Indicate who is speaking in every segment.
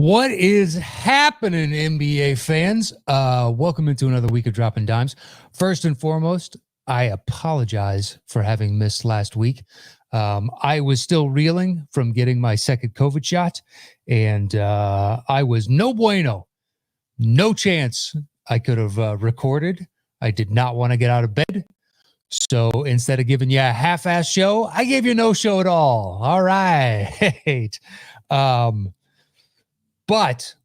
Speaker 1: What is happening, NBA fans? Welcome into another week of Dropping Dimes. First and foremost, I apologize for having missed last week. I was still reeling from getting my second COVID shot, and I was no bueno. No chance I could have recorded. I did not want to get out of bed. So instead of giving you a half-ass show, I gave you no show at all. All right. But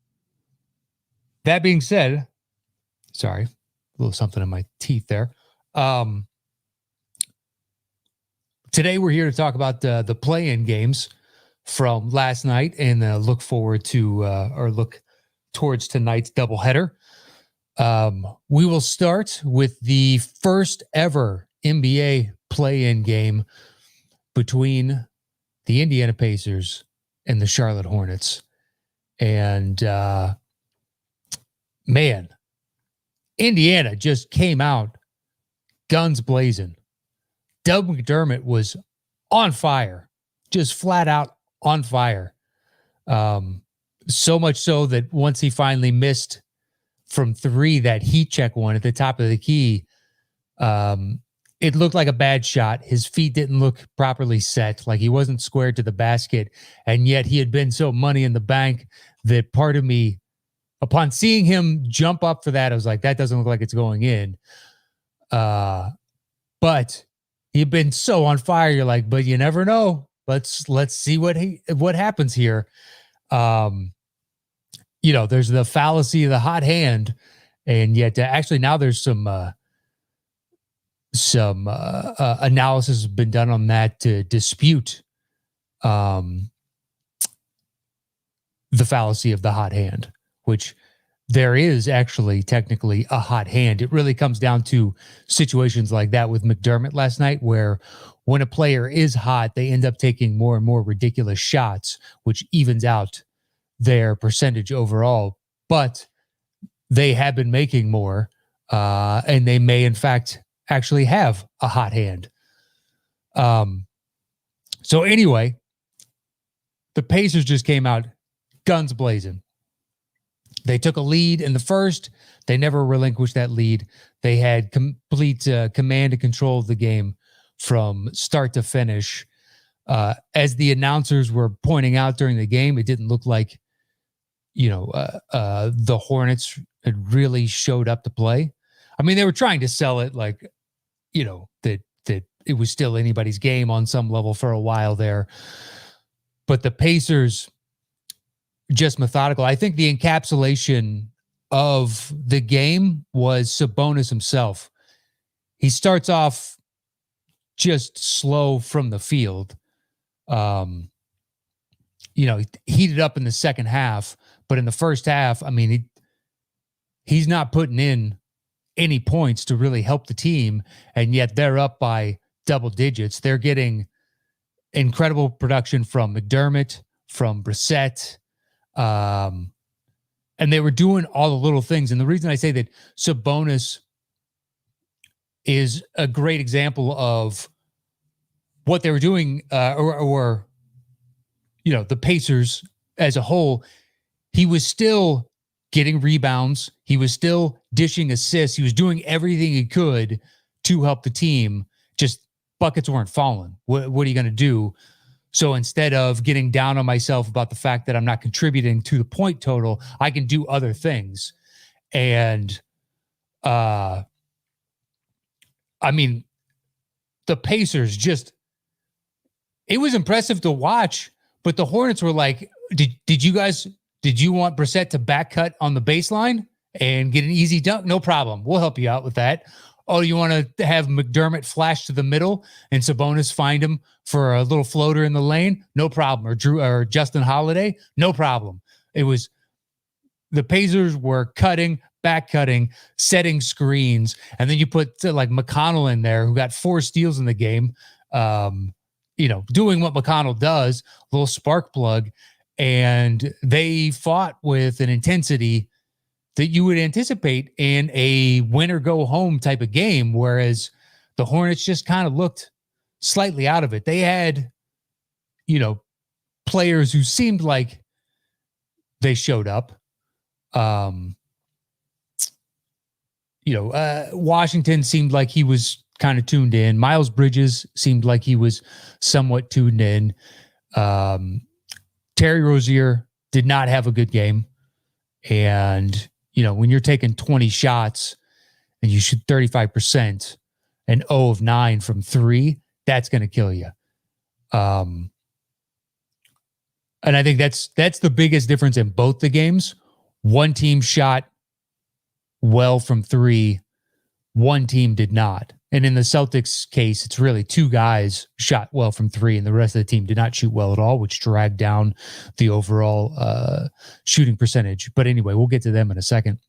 Speaker 1: that being said, sorry, a little something in my teeth there. Today we're here to talk about the play-in games from last night and look forward to or look towards tonight's doubleheader. We will start with the first ever NBA play-in game between the Indiana Pacers and the Charlotte Hornets. And, man, Indiana just came out guns blazing. Doug McDermott was on fire, just flat out on fire. So much so that once he finally missed from three, that heat check one at the top of the key, it looked like a bad shot. His feet didn't look properly set, like he wasn't squared to the basket. And yet he had been so money in the bank that part of me, upon seeing him jump up for that, I was like, that doesn't look like it's going in. But he'd been so on fire. You're like, but you never know. Let's see what happens here. There's the fallacy of the hot hand, and yet actually now there's some analysis has been done on that to dispute the fallacy of the hot hand, which there is actually technically a hot hand. It really comes down to situations like that with McDermott last night, where when a player is hot, they end up taking more and more ridiculous shots, which evens out their percentage overall. But they have been making more, and they may, in fact, actually have a hot hand. So anyway, the Pacers just came out guns blazing. They took a lead in the first. They never relinquished that lead. They had complete command and control of the game from start to finish. As the announcers were pointing out during the game, it didn't look like, the Hornets had really showed up to play. I mean, they were trying to sell it like, that it was still anybody's game on some level for a while there. But the Pacers, just methodical. I think the encapsulation of the game was Sabonis himself. He starts off just slow from the field. He heated up in the second half, but in the first half, I mean, he's not putting in any points to really help the team, and yet they're up by double digits. They're getting incredible production from McDermott, from Brissett, and they were doing all the little things. And the reason I say that Sabonis is a great example of what they were doing, the Pacers as a whole, he was still getting rebounds. He was still dishing assists. He was doing everything he could to help the team. Just buckets weren't falling. What are you going to do? So instead of getting down on myself about the fact that I'm not contributing to the point total, I can do other things. And, the Pacers it was impressive to watch, but the Hornets were like, did you want Brissett to back cut on the baseline and get an easy dunk? No problem. We'll help you out with that. Oh, you want to have McDermott flash to the middle and Sabonis find him for a little floater in the lane? No problem. Or Justin Holiday? No problem. It was the Pacers were back cutting, setting screens, and then you put like McConnell in there, who got 4 steals in the game, doing what McConnell does, a little spark plug, and they fought with an intensity that you would anticipate in a win or go home type of game, whereas the Hornets just kind of looked slightly out of it. They had, players who seemed like they showed up. Washington seemed like he was kind of tuned in. Miles Bridges seemed like he was somewhat tuned in. Terry Rozier did not have a good game. And, when you're taking 20 shots and you shoot 35% and 0 of 9 from 3, that's going to kill you. And I think that's the biggest difference in both the games. One team shot well from 3, one team did not. And in the Celtics case, it's really 2 guys shot well from 3 and the rest of the team did not shoot well at all, which dragged down the overall shooting percentage. But anyway, we'll get to them in a second.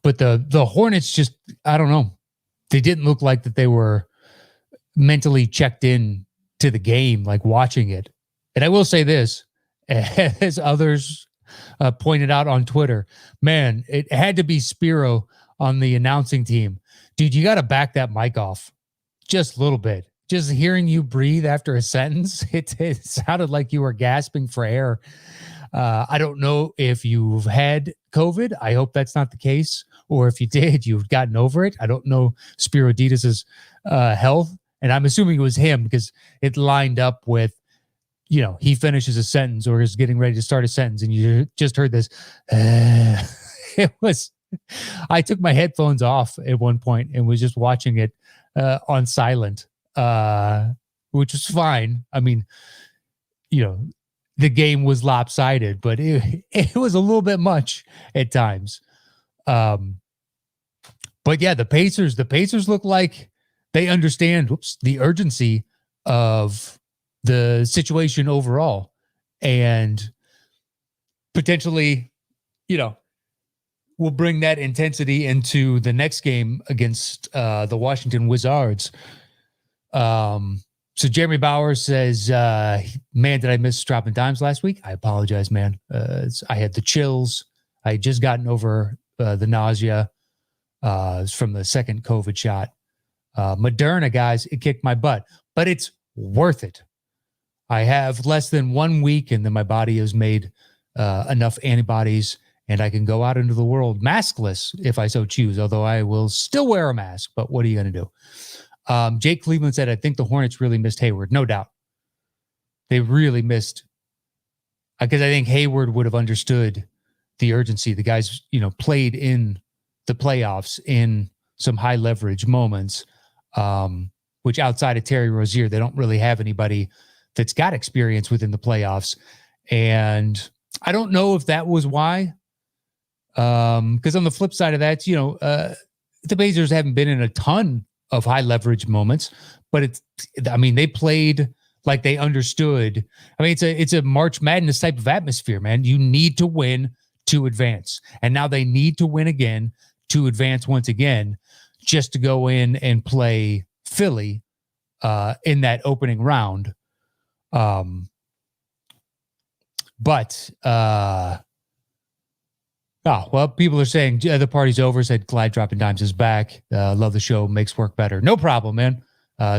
Speaker 1: But the Hornets just, I don't know. They didn't look like that they were mentally checked in to the game, like watching it. And I will say this, as others pointed out on Twitter, man, it had to be Spiro on the announcing team. Dude, you got to back that mic off just a little bit. Just hearing you breathe after a sentence, it sounded like you were gasping for air. I don't know if you've had COVID. I hope that's not the case. Or if you did, you've gotten over it. I don't know Spiro Didas's health. And I'm assuming it was him because it lined up with, he finishes a sentence or is getting ready to start a sentence. And you just heard this. It was, I took my headphones off at one point and was just watching it on silent, which was fine. I mean, the game was lopsided, but it was a little bit much at times. But yeah, the Pacers look like they understand the urgency of the situation overall and potentially, will bring that intensity into the next game against the Washington Wizards. So Jeremy Bauer says, man, did I miss dropping dimes last week? I apologize, man. I had the chills. I had just gotten over the nausea from the second COVID shot. Moderna, guys, it kicked my butt, but it's worth it. I have less than 1 week and then my body has made enough antibodies and I can go out into the world maskless if I so choose, although I will still wear a mask, but what are you going to do? Jake Cleveland said, I think the Hornets really missed Hayward. No doubt. They really missed, because I think Hayward would have understood the urgency. The guys, played in the playoffs in some high leverage moments, which outside of Terry Rozier, they don't really have anybody that's got experience within the playoffs. And I don't know if that was why. Because on the flip side of that, the Pacers haven't been in a ton of high leverage moments, but they played like they understood. I mean, it's a March Madness type of atmosphere, man. You need to win to advance. And now they need to win again to advance once again, just to go in and play Philly in that opening round. People are saying the party's over. Said Clyde dropping dimes is back. Love the show. Makes work better. No problem, man.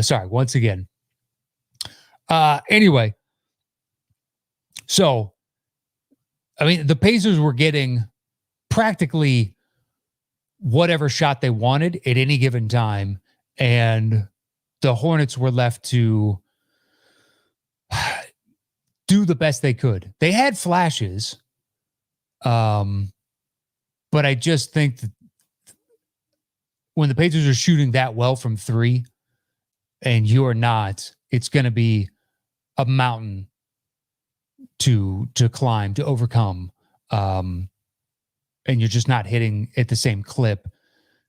Speaker 1: Sorry, once again. Anyway, so, the Pacers were getting practically whatever shot they wanted at any given time. And the Hornets were left to do the best they could. They had flashes. But I just think that when the Pacers are shooting that well from 3 and you're not, it's going to be a mountain to climb, to overcome. And you're just not hitting at the same clip.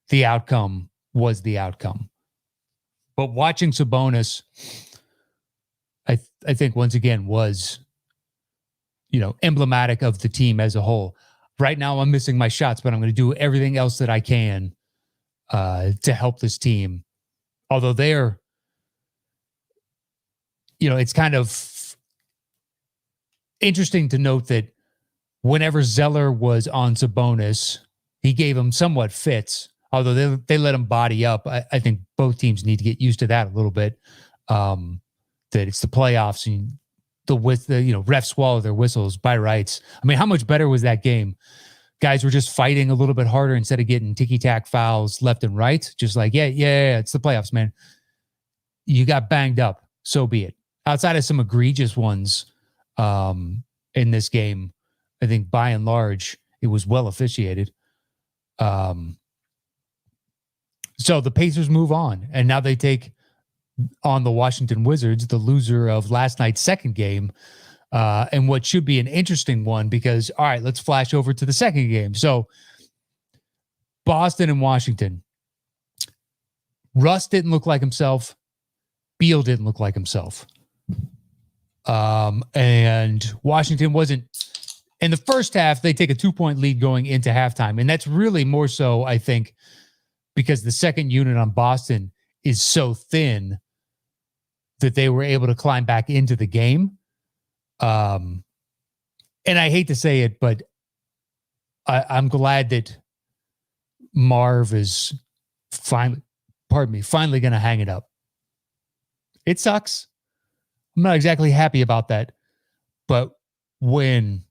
Speaker 1: The outcome was the outcome. But watching Sabonis, I think once again was, emblematic of the team as a whole. Right now, I'm missing my shots, but I'm going to do everything else that I can to help this team. Although they're, it's kind of interesting to note that whenever Zeller was on Sabonis, he gave him somewhat fits. Although they let him body up. I think both teams need to get used to that a little bit. That it's the playoffs and refs swallow their whistles by rights. I mean, how much better was that game? Guys were just fighting a little bit harder instead of getting ticky-tack fouls left and right. Just like, yeah, it's the playoffs, man. You got banged up, so be it. Outside of some egregious ones in this game, I think by and large, it was well officiated. So the Pacers move on, and now they take on the Washington Wizards, the loser of last night's second game, and what should be an interesting one because, all right, let's flash over to the second game. So Boston and Washington. Russ didn't look like himself. Beal didn't look like himself. And Washington wasn't. In the first half, they take a 2-point lead going into halftime. And that's really more so, I think, because the second unit on Boston is so thin that they were able to climb back into the game. And I hate to say it, but I'm glad that Marv is finally going to hang it up. It sucks. I'm not exactly happy about that. But when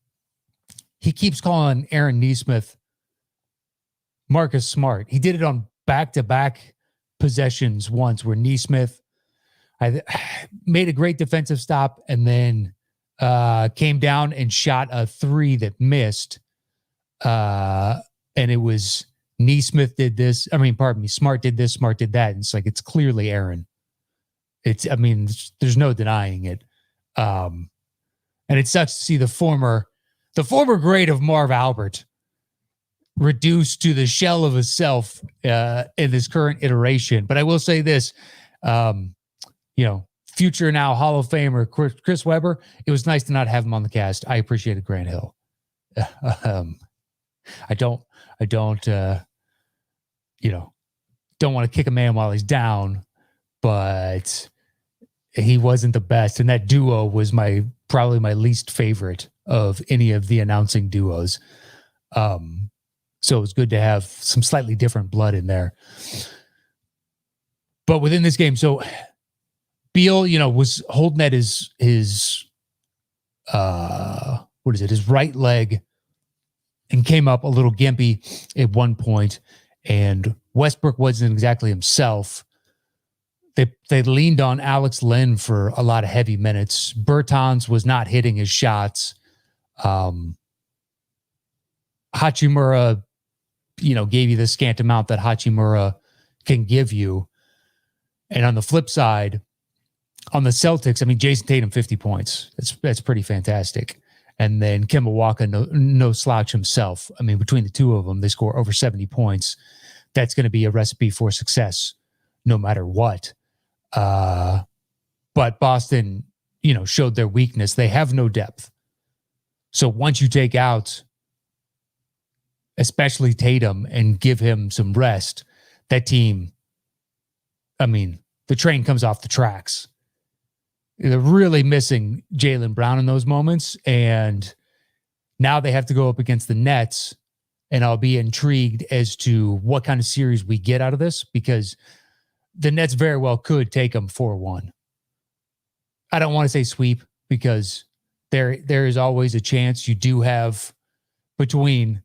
Speaker 1: he keeps calling Aaron Nesmith Marcus Smart, he did it on back-to-back possessions once where Nesmith made a great defensive stop and then came down and shot a three that missed. And it was Nesmith did this. Smart did this, Smart did that. And it's like, it's clearly Aaron. There's no denying it. And it sucks to see the former great of Marv Albert reduced to the shell of himself in this current iteration. But I will say this, future now Hall of Famer Chris Webber, it was nice to not have him on the cast. I appreciated Grant Hill. I don't want to kick a man while he's down, but he wasn't the best. And that duo was probably my least favorite of any of the announcing duos. So it was good to have some slightly different blood in there. But within this game, so Beal, was holding at his right leg and came up a little gimpy at one point, and Westbrook wasn't exactly himself. They leaned on Alex Len for a lot of heavy minutes. Bertans was not hitting his shots. Hachimura, gave you the scant amount that Hachimura can give you. And on the flip side, on the Celtics, Jason Tatum, 50 points. That's pretty fantastic. And then Kemba Walker, no slouch himself. Between the two of them, they score over 70 points. That's going to be a recipe for success no matter what. But Boston, showed their weakness. They have no depth. So once you take out, especially Tatum, and give him some rest, that team, the train comes off the tracks. They're really missing Jaylen Brown in those moments. And now they have to go up against the Nets. And I'll be intrigued as to what kind of series we get out of this, because the Nets very well could take them 4-1. I don't want to say sweep, because there is always a chance. You do have between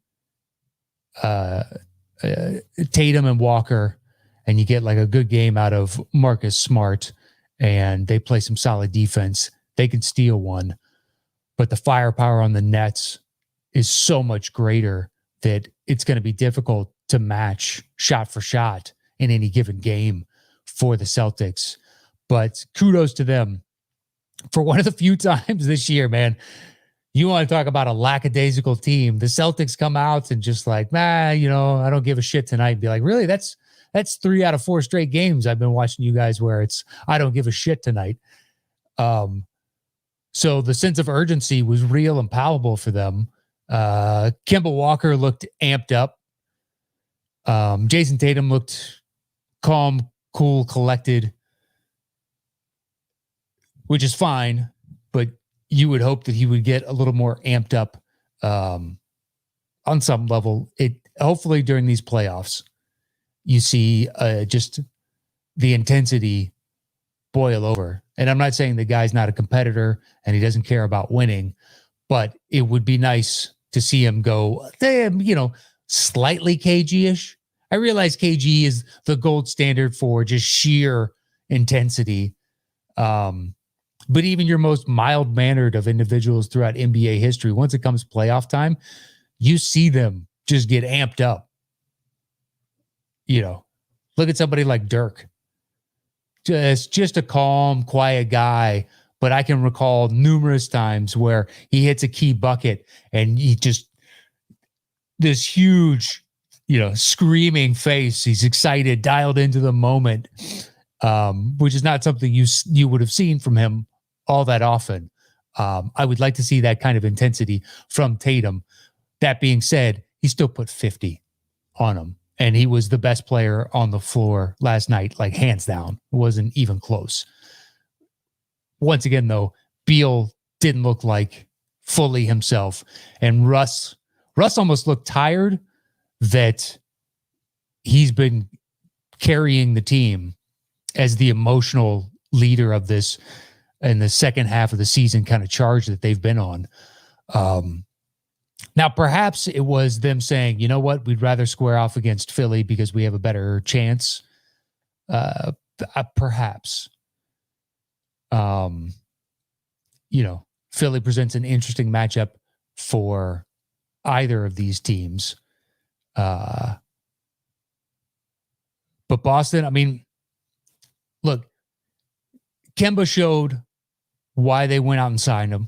Speaker 1: Tatum and Walker, and you get like a good game out of Marcus Smart, and they play some solid defense. They can steal one, but the firepower on the Nets is so much greater that it's going to be difficult to match shot for shot in any given game for the Celtics. But kudos to them for one of the few times this year, man. You want to talk about a lackadaisical team. The Celtics come out and just like, I don't give a shit tonight. Be like, really? That's 3 out of 4 straight games I've been watching you guys where it's, I don't give a shit tonight. So the sense of urgency was real and palpable for them. Kemba Walker looked amped up. Jason Tatum looked calm, cool, collected, which is fine, but you would hope that he would get a little more amped up on some level. Hopefully during these playoffs, you see just the intensity boil over. And I'm not saying the guy's not a competitor and he doesn't care about winning, but it would be nice to see him go, slightly KG-ish. I realize KG is the gold standard for just sheer intensity. But even your most mild-mannered of individuals throughout NBA history, once it comes playoff time, you see them just get amped up. Look at somebody like Dirk. Just a calm, quiet guy. But I can recall numerous times where he hits a key bucket and he just, this huge, screaming face. He's excited, dialed into the moment, which is not something you would have seen from him all that often. I would like to see that kind of intensity from Tatum. That being said, he still put 50 on him. And he was the best player on the floor last night, like hands down. It wasn't even close. Once again, though, Beal didn't look like fully himself. And Russ almost looked tired that he's been carrying the team as the emotional leader of this in the second half of the season kind of charge that they've been on. Now, perhaps it was them saying, you know what, we'd rather square off against Philly because we have a better chance. Perhaps. Philly presents an interesting matchup for either of these teams. But Boston, I mean, look, Kemba showed why they went out and signed him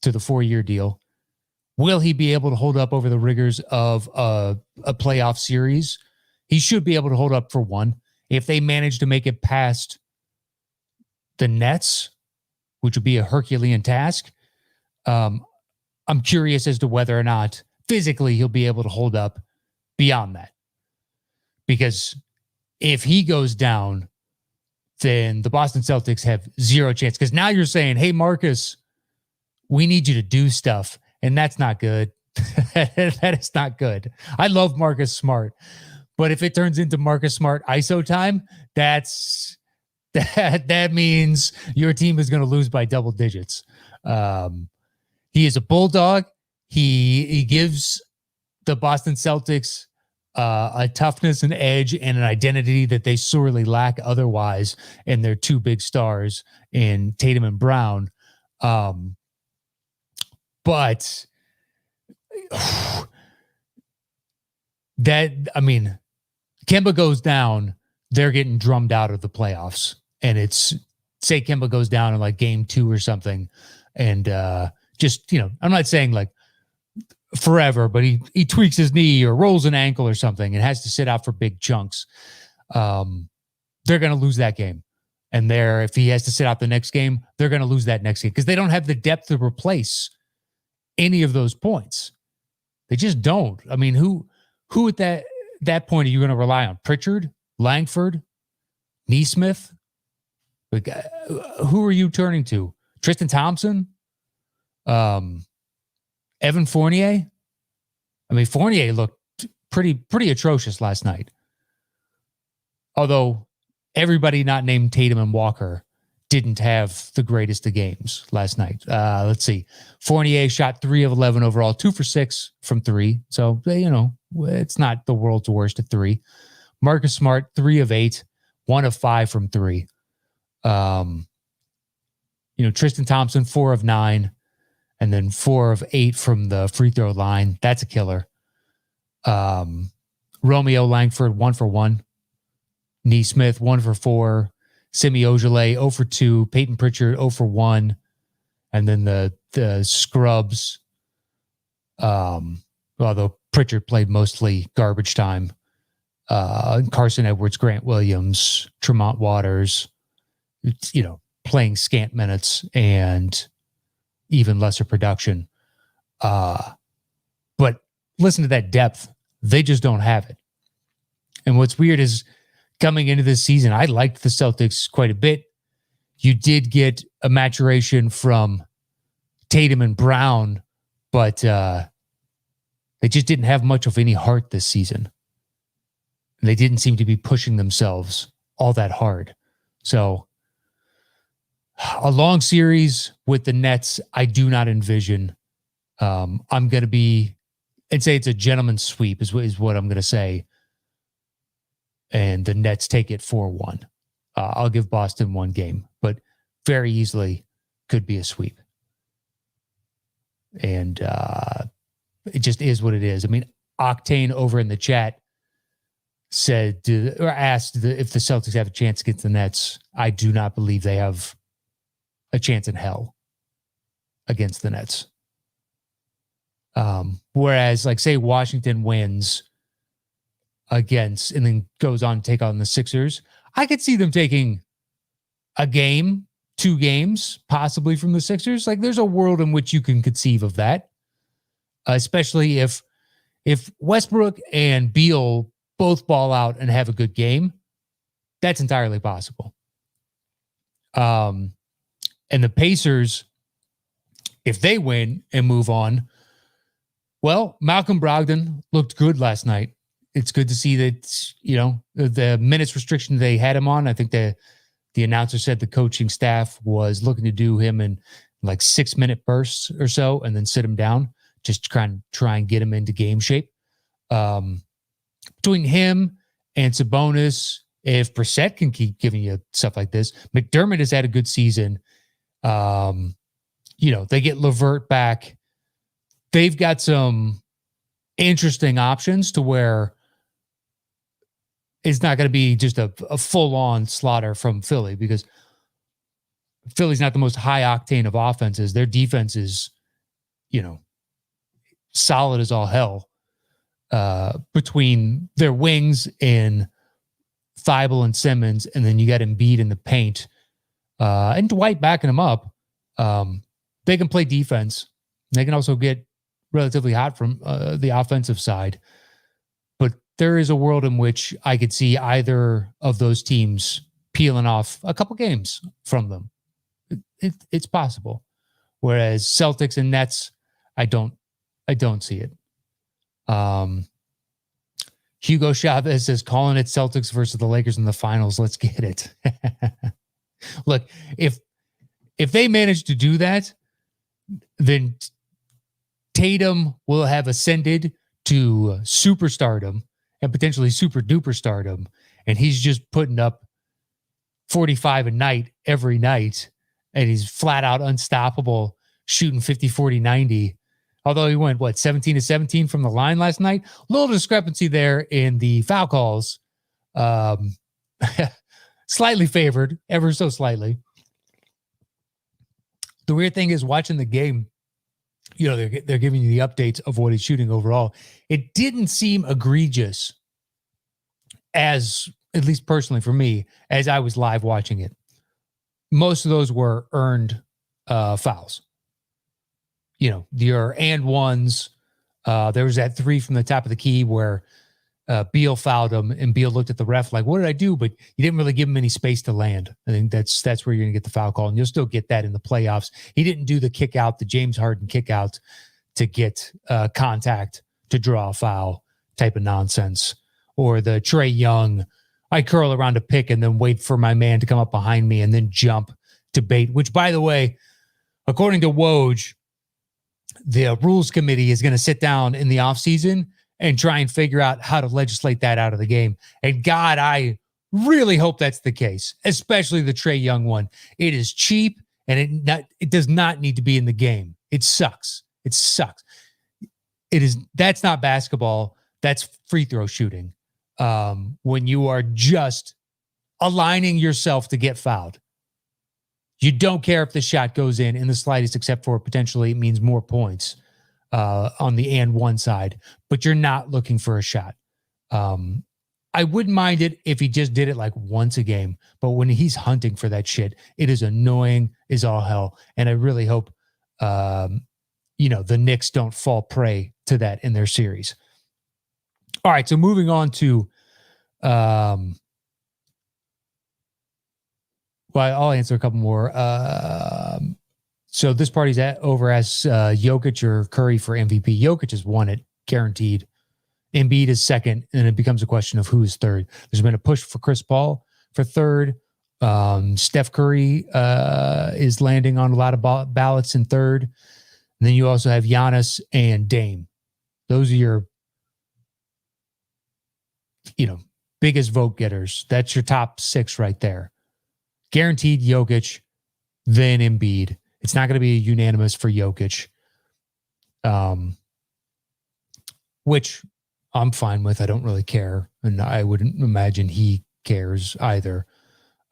Speaker 1: to the 4-year deal. Will he be able to hold up over the rigors of a playoff series? He should be able to hold up for one. If they manage to make it past the Nets, which would be a Herculean task, I'm curious as to whether or not physically he'll be able to hold up beyond that. Because if he goes down, then the Boston Celtics have zero chance. Because now you're saying, hey, Marcus, we need you to do stuff. And that's not good. That is not good. I love Marcus Smart. But if it turns into Marcus Smart ISO time, that means your team is going to lose by double digits. He is a bulldog. He gives the Boston Celtics a toughness, an edge, and an identity that they sorely lack otherwise in their two big stars in Tatum and Brown. But Kemba goes down, they're getting drummed out of the playoffs. And it's, say Kemba goes down in like game 2 or something. And I'm not saying like forever, but he tweaks his knee or rolls an ankle or something and has to sit out for big chunks. They're going to lose that game. And if he has to sit out the next game, they're going to lose that next game because they don't have the depth to replace any of those points. They just don't. I mean, who at that point are you going to rely on? Pritchard, Langford, Nesmith? Like, who are you turning to? Tristan Thompson? Evan Fournier? I mean, Fournier looked pretty atrocious last night. Although everybody not named Tatum and Walker didn't have the greatest of games last night. Let's see. Fournier shot 3 of 11 overall, 2 for 6 from 3. So, it's not the world's worst at 3. Marcus Smart, 3 of 8, 1 of 5 from 3. Tristan Thompson, 4 of 9, and then 4 of 8 from the free throw line. That's a killer. Romeo Langford, 1 for 1. Nesmith, 1 for 4. Semi Ojeleye, 0 for 2. Peyton Pritchard, 0 for 1. And then the scrubs, although Pritchard played mostly garbage time. Carson Edwards, Grant Williams, Tremont Waters, playing scant minutes and even lesser production. But listen to that depth. They just don't have it. And what's weird is coming into this season, I liked the Celtics quite a bit. You did get a maturation from Tatum and Brown, but they just didn't have much of any heart this season. And they didn't seem to be pushing themselves all that hard. So a long series with the Nets, I do not envision. I'm going to be and say it's a gentleman's sweep is what I'm going to say. And the Nets take it 4-1. I'll give Boston one game, but very easily could be a sweep. And it just is what it is. I mean, Octane over in the chat asked if the Celtics have a chance against the Nets. I do not believe they have a chance in hell against the Nets. Whereas, like, say Washington wins against and then goes on to take on the Sixers, I could see them taking a game, 2 games, possibly from the Sixers. Like, there's a world in which you can conceive of that, especially if Westbrook and Beal both ball out and have a good game. That's entirely possible. And the Pacers, if they win and move on, well, Malcolm Brogdon looked good last night. It's good to see that, the minutes restriction they had him on. I think the announcer said the coaching staff was looking to do him in like 6-minute bursts or so and then sit him down, just try and get him into game shape. Between him and Sabonis, if Brissett can keep giving you stuff like this, McDermott has had a good season. They get LeVert back. They've got some interesting options to where it's not going to be just a full-on slaughter from Philly, because Philly's not the most high octane of offenses. Their defense is, solid as all hell. Between their wings in Thibault and Simmons, and then you got Embiid in the paint, and Dwight backing them up. They can play defense. They can also get relatively hot from the offensive side. But there is a world in which I could see either of those teams peeling off a couple games from them. It's possible. Whereas Celtics and Nets, I don't see it. Hugo Chavez says, calling it Celtics versus the Lakers in the finals. Let's get it. Look, if they manage to do that, then Tatum will have ascended to superstardom and potentially super duper stardom. And he's just putting up 45 a night every night. And he's flat out unstoppable, shooting 50, 40, 90. Although he went, 17-17 from the line last night? Little discrepancy there in the foul calls. Slightly favored, ever so slightly. The weird thing is, watching the game, they're giving you the updates of what he's shooting overall. It didn't seem egregious, as, at least personally for me, as I was live watching it. Most of those were earned fouls. Your and ones. There was that 3 from the top of the key where Beal fouled him, and Beal looked at the ref like, what did I do? But you didn't really give him any space to land. I think that's where you're going to get the foul call, and you'll still get that in the playoffs. He didn't do the kick out, the James Harden kick out, to get contact to draw a foul type of nonsense. Or the Trae Young, I curl around a pick and then wait for my man to come up behind me and then jump to bait, which, by the way, according to Woj, the rules committee is going to sit down in the offseason and try and figure out how to legislate that out of the game. And God, I really hope that's the case, especially the Trae Young one. It is cheap, and it does not need to be in the game. It sucks. It sucks. That's not basketball. That's free throw shooting. When you are just aligning yourself to get fouled. You don't care if the shot goes in the slightest, except for potentially it means more points on the and one side, but you're not looking for a shot. I wouldn't mind it if he just did it like once a game, but when he's hunting for that shit, it is annoying as all hell. And I really hope, the Knicks don't fall prey to that in their series. All right. So moving on to, I'll answer a couple more. So this party's over as Jokic or Curry for MVP. Jokic has won it, guaranteed. Embiid is second, and it becomes a question of who is third. There's been a push for Chris Paul for third. Steph Curry is landing on a lot of ballots in third. And then you also have Giannis and Dame. Those are your, biggest vote getters. That's your top 6 right there. Guaranteed Jokic, then Embiid. It's not going to be unanimous for Jokic, which I'm fine with. I don't really care. And I wouldn't imagine he cares either.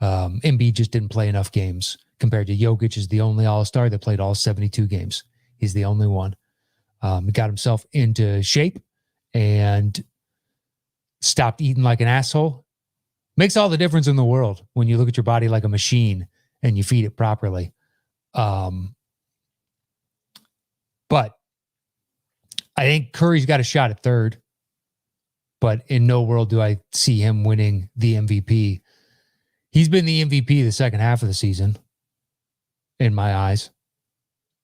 Speaker 1: Embiid just didn't play enough games compared to Jokic is the only all-star that played all 72 games. He's the only one. He got himself into shape and stopped eating like an asshole. Makes all the difference in the world when you look at your body like a machine and you feed it properly. But I think Curry's got a shot at third, but in no world do I see him winning the MVP. He's been the MVP the second half of the season, in my eyes.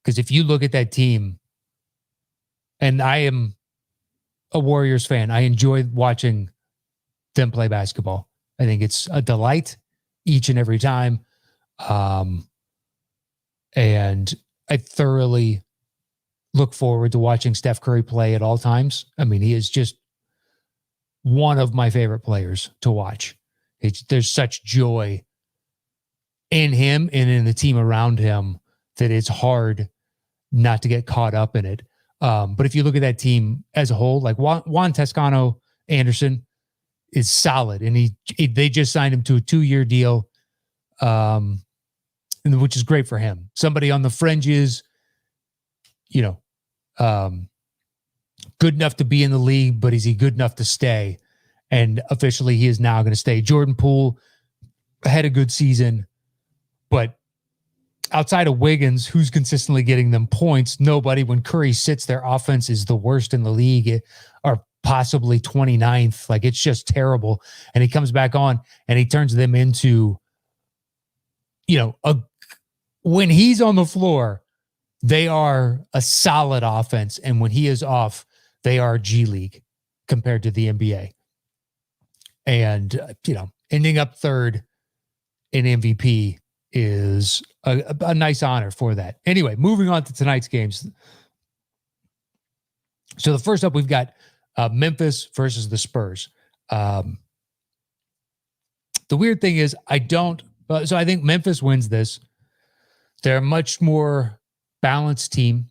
Speaker 1: Because if you look at that team, and I am a Warriors fan, I enjoy watching them play basketball. I think it's a delight each and every time. And I thoroughly look forward to watching Steph Curry play at all times. I mean, he is just one of my favorite players to watch. There's such joy in him and in the team around him that it's hard not to get caught up in it. But if you look at that team as a whole, like Juan Toscano Anderson is solid, and they just signed him to a 2-year deal, which is great for him. Somebody on the fringes, good enough to be in the league, but is he good enough to stay? And officially, he is now going to stay. Jordan Poole had a good season, but outside of Wiggins, who's consistently getting them points? Nobody. When Curry sits, their offense is the worst in the league, or possibly 29th. Like, it's just terrible. And he comes back on and he turns them into, when he's on the floor, they are a solid offense. And when he is off, they are G League compared to the NBA. And, ending up third in MVP is a nice honor for that. Anyway, moving on to tonight's games. So the first up, we've got Memphis versus the Spurs. The weird thing is I think Memphis wins this. They're a much more balanced team.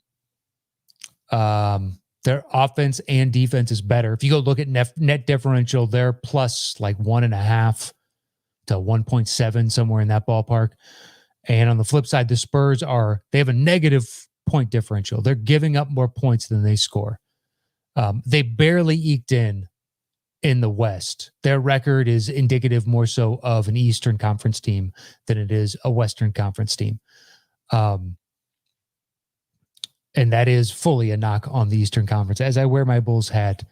Speaker 1: Their offense and defense is better. If you go look at net differential, they're plus like 1.5 to 1.7, somewhere in that ballpark. And on the flip side, the Spurs they have a negative point differential. They're giving up more points than they score. They barely eked in the West. Their record is indicative more so of an Eastern Conference team than it is a Western Conference team. And that is fully a knock on the Eastern Conference. As I wear my Bulls hat,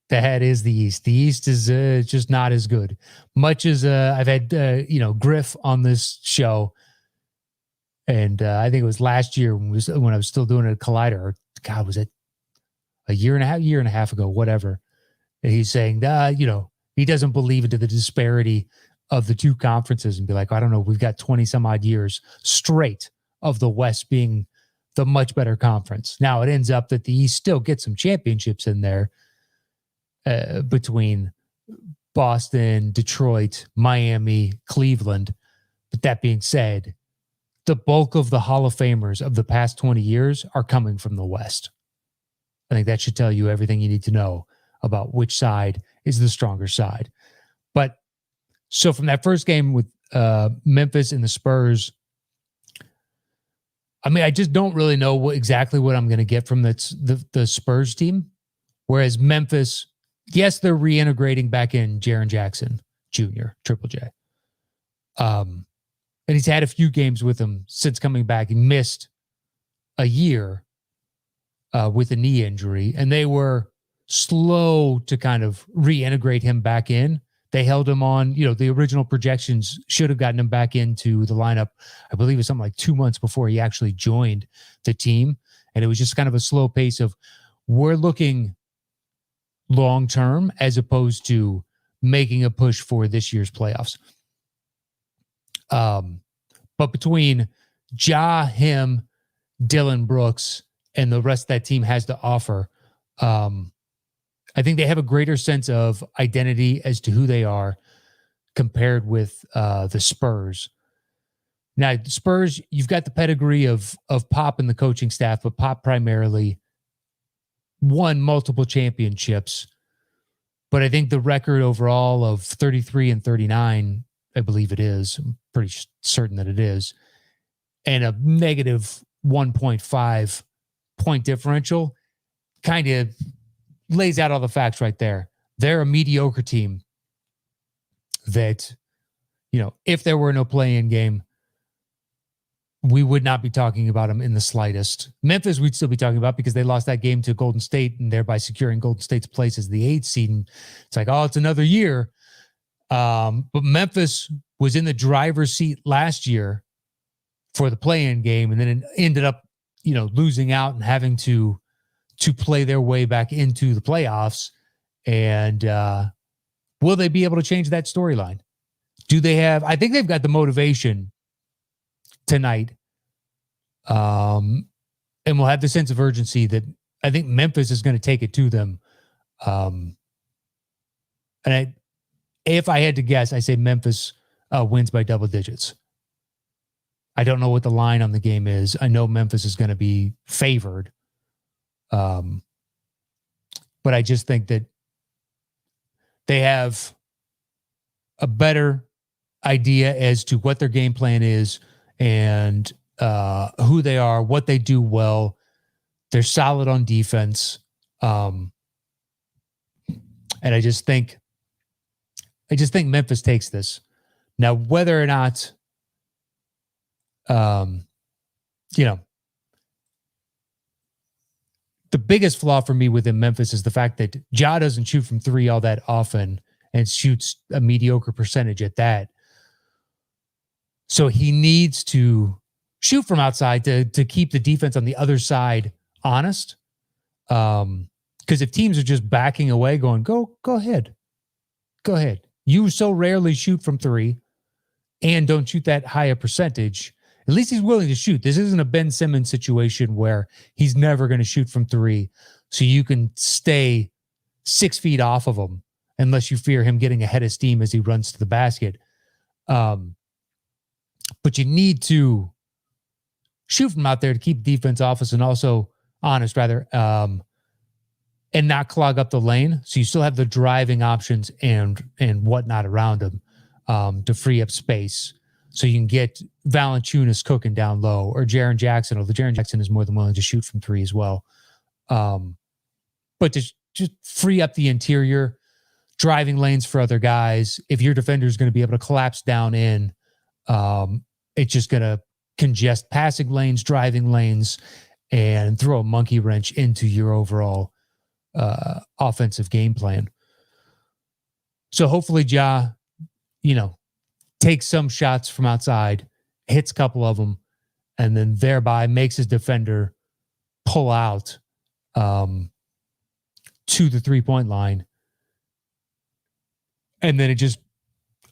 Speaker 1: the hat is the East. The East is just not as good. Much as I've had, Griff on this show, and I think it was last year when I was still doing it at Collider. Or, God, was it a year and a half ago, whatever. And he's saying that, he doesn't believe into the disparity of the two conferences and be like, I don't know, we've got 20 some odd years straight of the West being the much better conference. Now it ends up that the East still gets some championships in there between Boston, Detroit, Miami, Cleveland. But that being said, the bulk of the Hall of Famers of the past 20 years are coming from the West. I think that should tell you everything you need to know about which side is the stronger side. But so from that first game with Memphis and the Spurs, I mean, I just don't really know exactly what I'm going to get from the Spurs team. Whereas Memphis, yes, they're reintegrating back in Jaren Jackson Jr., Triple J. And he's had a few games with him since coming back. He missed a year with a knee injury, and they were slow to kind of reintegrate him back in. They held him on, the original projections should have gotten him back into the lineup. I believe it was something like 2 months before he actually joined the team. And it was just kind of a slow pace of we're looking long-term as opposed to making a push for this year's playoffs. But between Ja, him, Dylan Brooks, and the rest of that team has to offer, I think they have a greater sense of identity as to who they are compared with the Spurs. Now, the Spurs, you've got the pedigree of Pop and the coaching staff, but Pop primarily won multiple championships. But I think the record overall of 33 and 39, I believe it is. I'm pretty certain that it is. And a negative 1.5 point differential kind of lays out all the facts right there. They're a mediocre team that, if there were no play-in game, we would not be talking about them in the slightest. Memphis, we'd still be talking about because they lost that game to Golden State and thereby securing Golden State's place as the 8th seed. And it's like, oh, it's another year. But Memphis was in the driver's seat last year for the play-in game, and then it ended up, losing out and having to play their way back into the playoffs. And will they be able to change that storyline? Do they have? I think they've got the motivation tonight. And we'll have the sense of urgency that I think Memphis is going to take it to them. And if I had to guess, I say Memphis wins by double digits. I don't know what the line on the game is. I know Memphis is going to be favored. But I just think that they have a better idea as to what their game plan is and who they are, what they do well. They're solid on defense. And I just think Memphis takes this. Now, whether or not, the biggest flaw for me within Memphis is the fact that Ja doesn't shoot from three all that often and shoots a mediocre percentage at that. So he needs to shoot from outside to keep the defense on the other side honest. Because if teams are just backing away going, go ahead. You so rarely shoot from three and don't shoot that high a percentage. At least he's willing to shoot. This isn't a Ben Simmons situation where he's never going to shoot from three. So you can stay 6 feet off of him unless you fear him getting ahead of steam as he runs to the basket. But you need to shoot from out there to keep defense honest and not clog up the lane. So you still have the driving options and whatnot around him to free up space. So you can get Valanciunas cooking down low or Jaren Jackson, although Jaren Jackson is more than willing to shoot from three as well. But to just free up the interior, driving lanes for other guys. If your defender is going to be able to collapse down in, it's just going to congest passing lanes, driving lanes, and throw a monkey wrench into your overall offensive game plan. So hopefully Ja, takes some shots from outside, hits a couple of them, and then thereby makes his defender pull out to the 3-point line. And then it just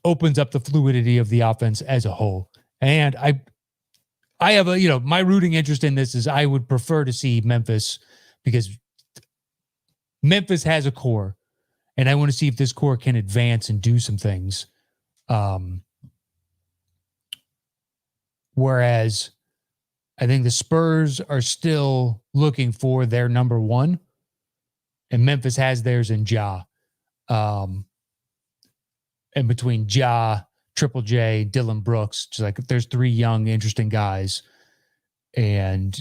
Speaker 1: opens up the fluidity of the offense as a whole. And I have my rooting interest in this is I would prefer to see Memphis because Memphis has a core, and I want to see if this core can advance and do some things. Whereas I think the Spurs are still looking for their number one, and Memphis has theirs in Ja. And between Ja, Triple J, Dylan Brooks, just like there's 3 young, interesting guys, and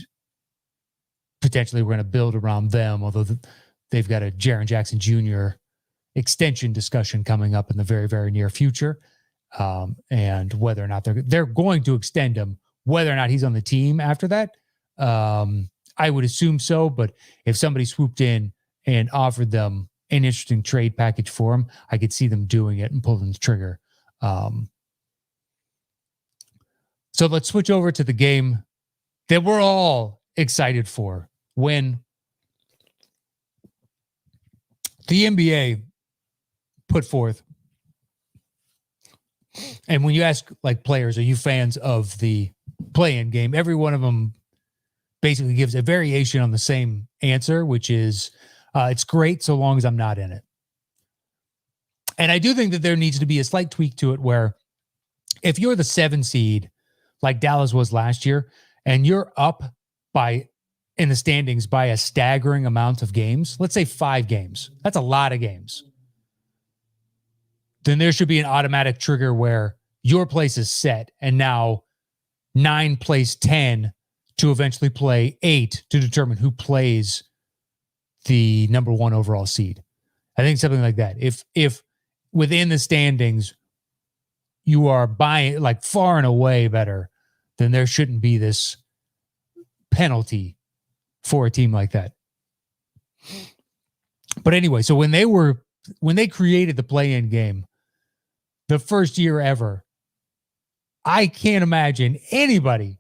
Speaker 1: potentially we're going to build around them, although they've got a Jaren Jackson Jr. extension discussion coming up in the very, very near future. And whether or not they're going to extend him, whether or not he's on the team after that, I would assume so. But if somebody swooped in and offered them an interesting trade package for him, I could see them doing it and pulling the trigger. So let's switch over to the game that we're all excited for when the NBA put forth And when you ask like players, are you fans of the play-in game? Every one of them basically gives a variation on the same answer, which is it's great so long as I'm not in it. And I do think that there needs to be a slight tweak to it where if you're the 7 seed, like Dallas was last year, and you're up by in the standings by a staggering amount of games, let's say 5 games, that's a lot of games, then there should be an automatic trigger where your place is set and now 9 plays 10 to eventually play 8 to determine who plays the number 1 overall seed. I think something like that. If within the standings you are buying like far and away better, then there shouldn't be this penalty for a team like that. But anyway, so when they created the play-in game, the first year ever, I can't imagine anybody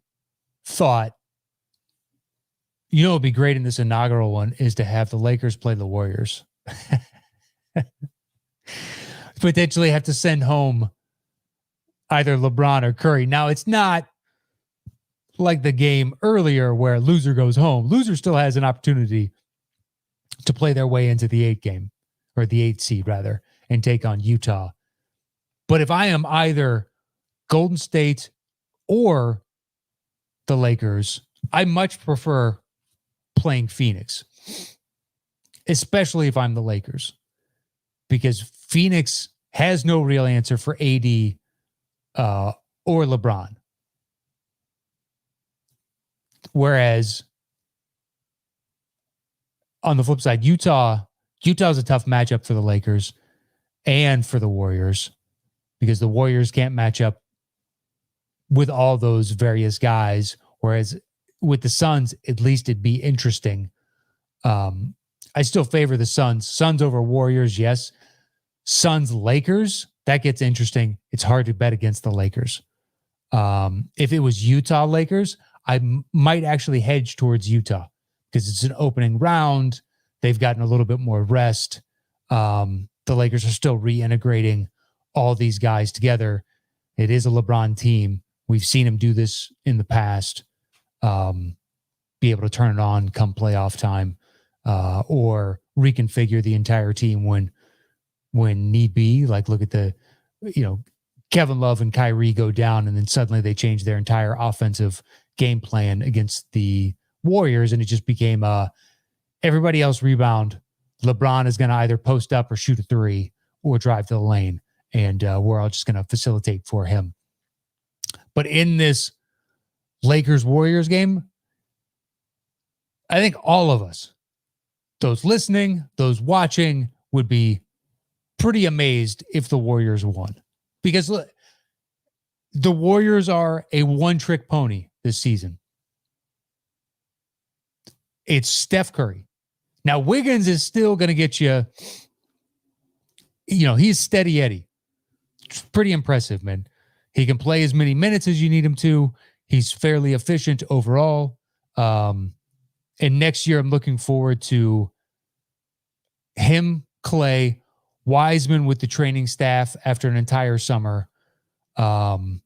Speaker 1: thought, you know, it'd be great in this inaugural one is to have the Lakers play the Warriors. Potentially have to send home either LeBron or Curry. Now, it's not like the game earlier where loser goes home. Loser still has an opportunity to play their way into the 8 game, or the 8 seed rather, and take on Utah. But if I am either Golden State or the Lakers, I much prefer playing Phoenix, especially if I'm the Lakers, because Phoenix has no real answer for AD or LeBron. Whereas on the flip side, Utah's a tough matchup for the Lakers and for the Warriors, because the Warriors can't match up with all those various guys. Whereas with the Suns, at least it'd be interesting. I still favor the Suns. Suns over Warriors, yes. Suns, Lakers, that gets interesting. It's hard to bet against the Lakers. If it was Utah Lakers, I might actually hedge towards Utah because it's an opening round. They've gotten a little bit more rest. The Lakers are still reintegrating all these guys together. It is a LeBron team. We've seen him do this in the past. Be able to turn it on come playoff time, or reconfigure the entire team when need be. Like look at Kevin Love and Kyrie go down, and then suddenly they change their entire offensive game plan against the Warriors, and it just became everybody else rebound. LeBron is going to either post up or shoot a 3 or drive to the lane, and we're all just going to facilitate for him. But in this Lakers-Warriors game, I think all of us, those listening, those watching, would be pretty amazed if the Warriors won. Because look, the Warriors are a one-trick pony this season. It's Steph Curry. Now, Wiggins is still going to get you, he's steady Eddie. It's pretty impressive, man. He can play as many minutes as you need him to. He's fairly efficient overall. And next year, I'm looking forward to him, Clay, Wiseman with the training staff after an entire summer. And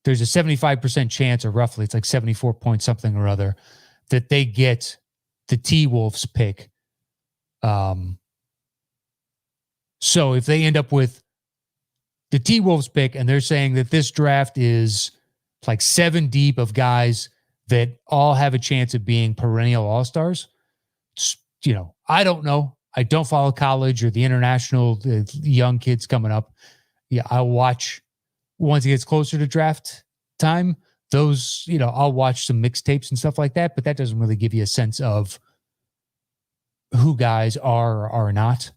Speaker 1: there's a 75% chance, or roughly, it's like 74 point something or other, that they get the T-Wolves pick. So if they end up with the T-Wolves pick and they're saying that this draft is like 7 deep of guys that all have a chance of being perennial all-stars, I don't know. I don't follow college or the international young kids coming up. Yeah, I'll watch once it gets closer to draft time. Those, I'll watch some mixtapes and stuff like that, but that doesn't really give you a sense of who guys are or are not.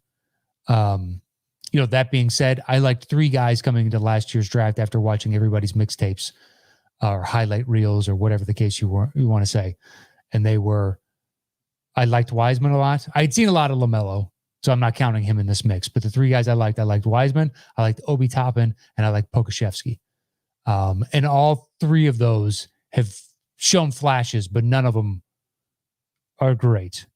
Speaker 1: That being said, I liked 3 guys coming into last year's draft after watching everybody's mixtapes or highlight reels or whatever the case you want to say. And I liked Wiseman a lot. I'd seen a lot of LaMelo, so I'm not counting him in this mix. But the 3 guys I liked Wiseman, I liked Obi Toppin, and I liked Pokashevsky. And all 3 of those have shown flashes, but none of them are great.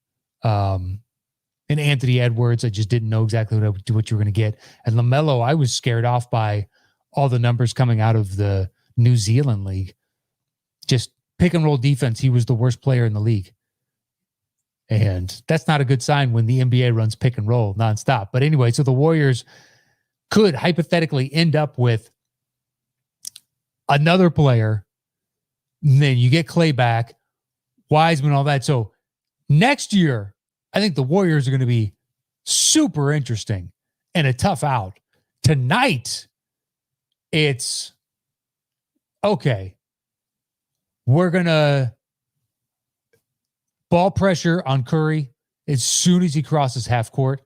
Speaker 1: And Anthony Edwards, I just didn't know exactly what you were going to get. And LaMelo, I was scared off by all the numbers coming out of the New Zealand league. Just pick and roll defense. He was the worst player in the league. And that's not a good sign when the NBA runs pick and roll nonstop. But anyway, so the Warriors could hypothetically end up with another player. And then you get Clay back, Wiseman, all that. So next year, I think the Warriors are going to be super interesting and a tough out. Tonight, it's okay. We're going to ball pressure on Curry as soon as he crosses half court.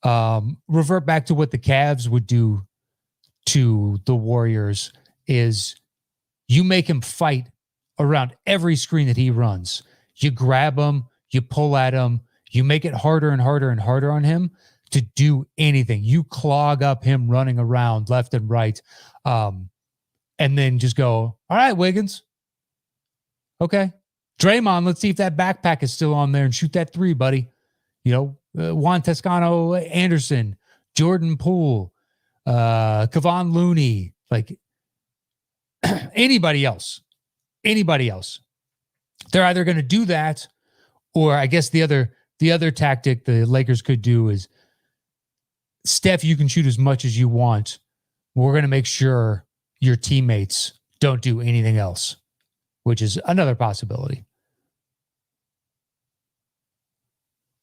Speaker 1: Revert back to what the Cavs would do to the Warriors is you make him fight around every screen that he runs. You grab him, you pull at him, you make it harder and harder and harder on him to do anything. You clog up him running around left and right. And then just go, all right, Wiggins. Okay. Draymond, let's see if that backpack is still on there and shoot that three, buddy. You know, Juan Toscano Anderson, Jordan Poole, Kevon Looney, like anybody else. They're either going to do that, or I guess the other tactic the Lakers could do is, Steph, you can shoot as much as you want. We're going to make sure your teammates don't do anything else, which is another possibility.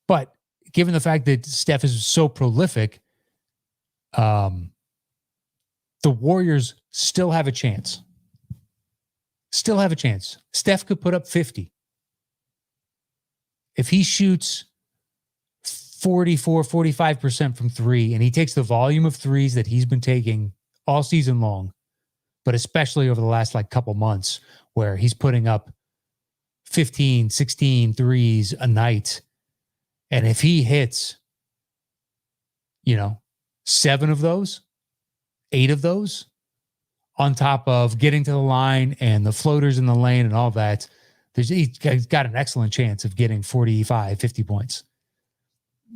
Speaker 1: But given the fact that Steph is so prolific, the Warriors still have a chance. Steph could put up 50. If he shoots 44, 45% from three, and he takes the volume of threes that he's been taking all season long, but especially over the last couple months where he's putting up 15, 16 threes a night. And if he hits, 7 of those, 8 of those, on top of getting to the line and the floaters in the lane and all that, he's got an excellent chance of getting 45, 50 points.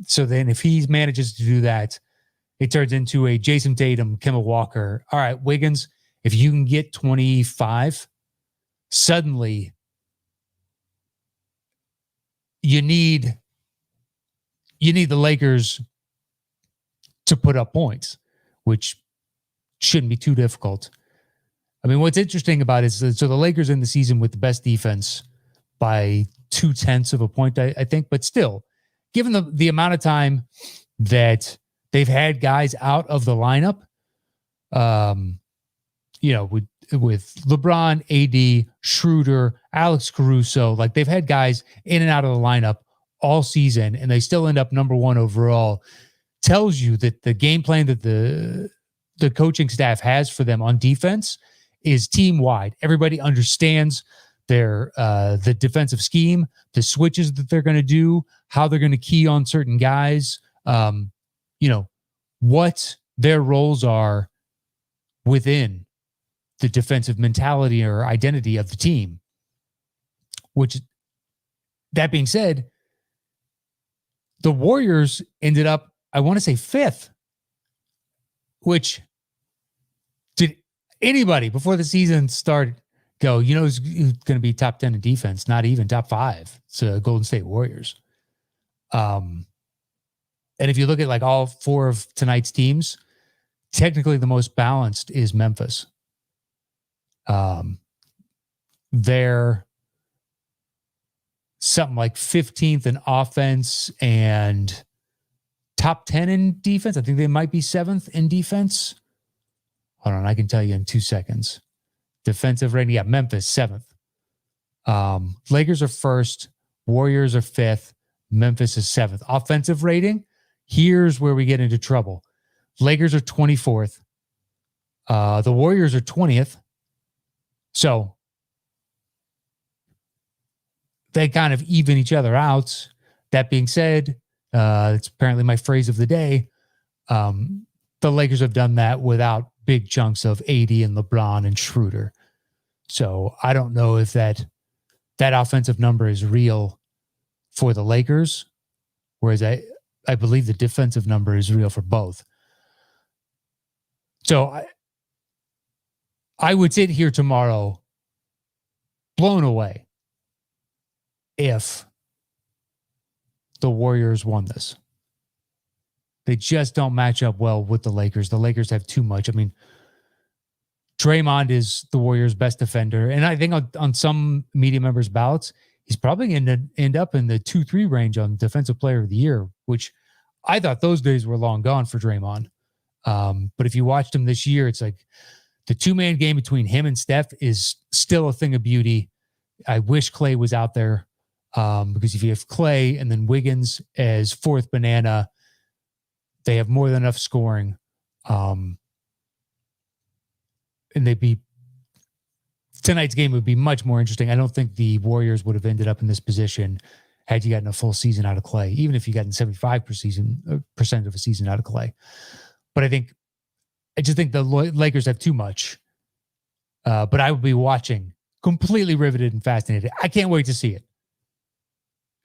Speaker 1: So then if he manages to do that, it turns into a Jason Tatum, Kemba Walker. All right, Wiggins, if you can get 25, suddenly you need the Lakers to put up points, which shouldn't be too difficult. I mean, what's interesting about it is, so the Lakers in the season with the best defense by 0.2 of a point, I think, but still, given the amount of time that they've had guys out of the lineup, with LeBron, AD, Schroeder, Alex Caruso, they've had guys in and out of the lineup all season, and they still end up number 1 overall, tells you that the game plan that the coaching staff has for them on defense is team-wide. Everybody understands the defensive scheme, the switches that they're going to do, how they're going to key on certain guys, what their roles are within the defensive mentality or identity of the team. Which, that being said, the Warriors ended up, I want to say 5th, which did anybody before the season started go, who's going to be top 10 in defense, not even top 5. It's Golden State Warriors. And if you look at all 4 of tonight's teams, technically the most balanced is Memphis. They're something like 15th in offense and top 10 in defense. I think they might be 7th in defense. Hold on, I can tell you in 2 seconds. Defensive rating, Memphis 7th. Lakers are 1st. Warriors are 5th. Memphis is 7th. Offensive rating, here's where we get into trouble. Lakers are 24th. The Warriors are 20th. So they kind of even each other out. That being said, it's apparently my phrase of the day. The Lakers have done that without big chunks of AD and LeBron and Schroeder. So I don't know if that offensive number is real for the Lakers, Whereas I believe the defensive number is real for both. So I would sit here tomorrow blown away if the Warriors won this. They just don't match up well with the Lakers. The Lakers have too much. I mean, Draymond is the Warriors' best defender. And I think on some media members' ballots, he's probably going to end up in the 2-3 range on Defensive Player of the Year, which I thought those days were long gone for Draymond. But if you watched him this year, it's like the two-man game between him and Steph is still a thing of beauty. I wish Clay was out there because if you have Clay and then Wiggins as fourth banana, they have more than enough scoring. And tonight's game would be much more interesting. I don't think the Warriors would have ended up in this position had you gotten a full season out of Clay, even if you gotten 75% of a season out of Clay. But I just think the Lakers have too much. But I would be watching completely riveted and fascinated. I can't wait to see it.